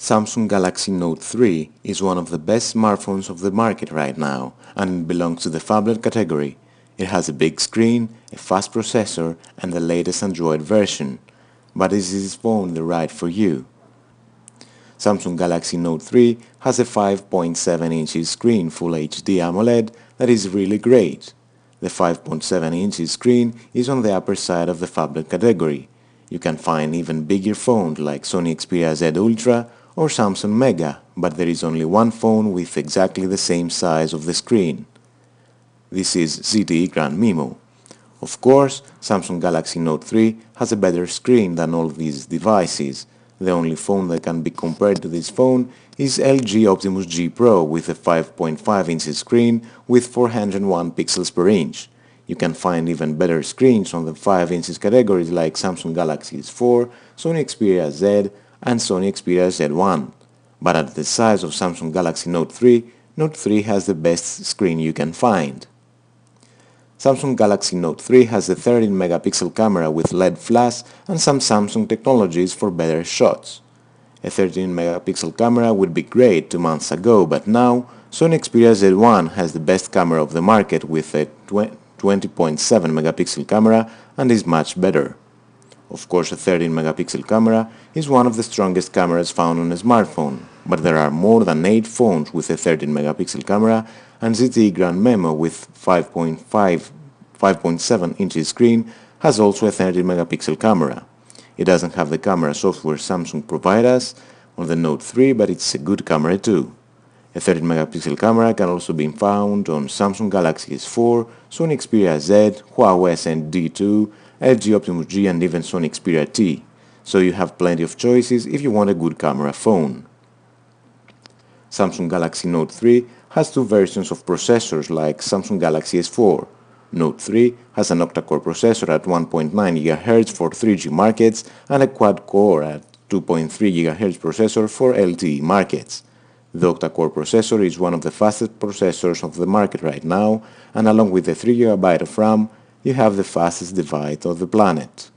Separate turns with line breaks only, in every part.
Samsung Galaxy Note 3 is one of the best smartphones of the market right now and belongs to the phablet category. It has a big screen, a fast processor and the latest Android version. But is this phone the right for you? Samsung Galaxy Note 3 has a 5.7 inches screen Full HD AMOLED that is really great. The 5.7 inches screen is on the upper side of the phablet category. You can find even bigger phones like Sony Xperia Z Ultra or Samsung Mega, but there is only one phone with exactly the same size of the screen. This is ZTE Grand MIMO. Of course, Samsung Galaxy Note 3 has a better screen than all these devices. The only phone that can be compared to this phone is LG Optimus G Pro with a 5.5 inches screen with 401 pixels per inch. You can find even better screens on the 5 inches categories like Samsung Galaxy S4, Sony Xperia Z and Sony Xperia Z1. But at the size of Samsung Galaxy Note 3, Note 3 has the best screen you can find. Samsung Galaxy Note 3 has a 13 megapixel camera with LED flash and some Samsung technologies for better shots. A 13 megapixel camera would be great 2 months ago, but now Sony Xperia Z1 has the best camera of the market with a 20.7 megapixel camera and is much better. Of course, a 13 megapixel camera is one of the strongest cameras found on a smartphone, but there are more than 8 phones with a 13 megapixel camera, and ZTE Grand MIMO with 5.7 inches screen has also a 13 megapixel camera. It doesn't have the camera software Samsung provides us on the Note 3, but it's a good camera too. A 13 megapixel camera can also be found on Samsung Galaxy S4, Sony Xperia Z, Huawei SN-D2, LG Optimus G and even Sony Xperia T, so you have plenty of choices if you want a good camera phone. Samsung Galaxy Note 3 has 2 versions of processors like Samsung Galaxy S4. Note 3 has an octa-core processor at 1.9 GHz for 3G markets and a quad-core at 2.3 GHz processor for LTE markets. The octa-core processor is one of the fastest processors of the market right now, and along with the 3 GB of RAM, you have the fastest device on the planet.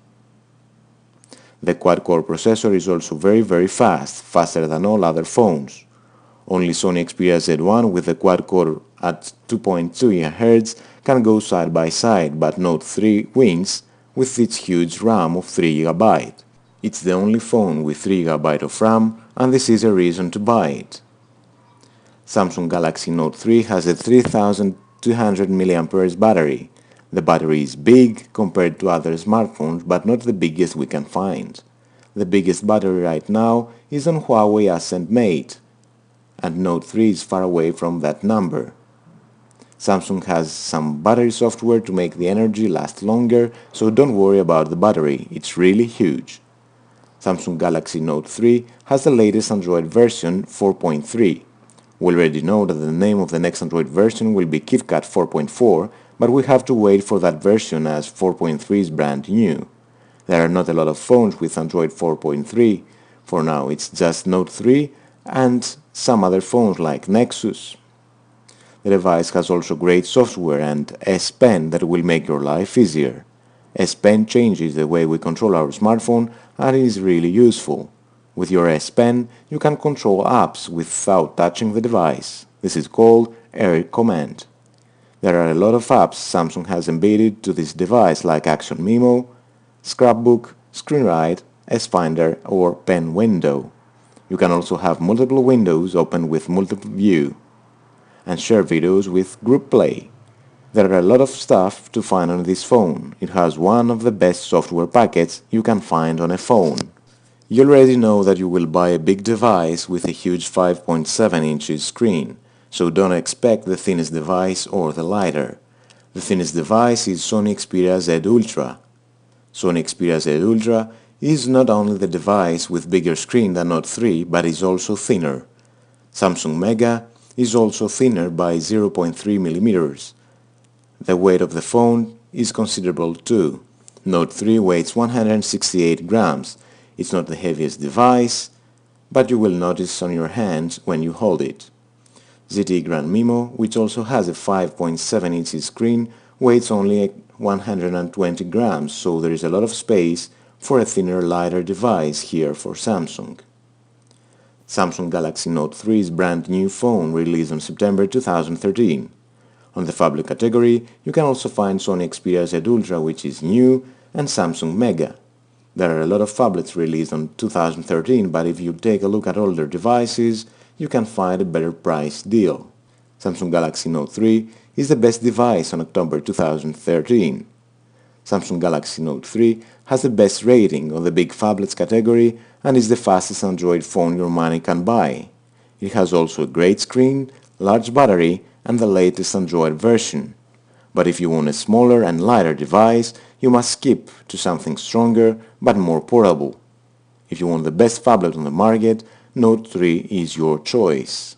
The quad-core processor is also very fast, faster than all other phones. Only Sony Xperia Z1 with the quad-core at 2.2 GHz can go side by side, but Note 3 wins with its huge RAM of 3 GB. It's the only phone with 3 GB of RAM, and this is a reason to buy it. Samsung Galaxy Note 3 has a 3200 mAh battery. The battery is big compared to other smartphones, but not the biggest we can find. The biggest battery right now is on Huawei Ascend Mate, and Note 3 is far away from that number. Samsung has some battery software to make the energy last longer, so don't worry about the battery, it's really huge. Samsung Galaxy Note 3 has the latest Android version 4.3. We already know that the name of the next Android version will be KitKat 4.4, but we have to wait for that version as 4.3 is brand new. There are not a lot of phones with Android 4.3. For now it's just Note 3 and some other phones like Nexus. The device has also great software and S Pen that will make your life easier. S Pen changes the way we control our smartphone and is really useful. With your S Pen, you can control apps without touching the device. This is called Air Command. There are a lot of apps Samsung has embedded to this device like Action Memo, Scrapbook, ScreenWrite, S-Finder or Pen Window. You can also have multiple windows open with multiple view and share videos with Group Play. There are a lot of stuff to find on this phone. It has one of the best software packets you can find on a phone. You already know that you will buy a big device with a huge 5.7 inches screen, so don't expect the thinnest device or the lighter. The thinnest device is Sony Xperia Z Ultra. Sony Xperia Z Ultra is not only the device with bigger screen than Note 3, but is also thinner. Samsung Mega is also thinner by 0.3 mm. The weight of the phone is considerable too. Note 3 weighs 168 grams. It's not the heaviest device, but you will notice on your hands when you hold it. ZTE Grand MIMO, which also has a 5.7 inches screen, weighs only 120 grams, so there is a lot of space for a thinner, lighter device here for Samsung. Samsung Galaxy Note 3's brand new phone released on September 2013. On the phablet category, you can also find Sony Xperia Z Ultra, which is new, and Samsung Mega. There are a lot of phablets released on 2013, but if you take a look at older devices, you can find a better price deal. Samsung Galaxy Note 3 is the best device on October 2013. Samsung Galaxy Note 3 has the best rating on the big phablets category and is the fastest Android phone your money can buy. It has also a great screen, large battery, and the latest Android version. But if you want a smaller and lighter device, you must skip to something stronger but more portable. If you want the best phablet on the market, Note 3 is your choice.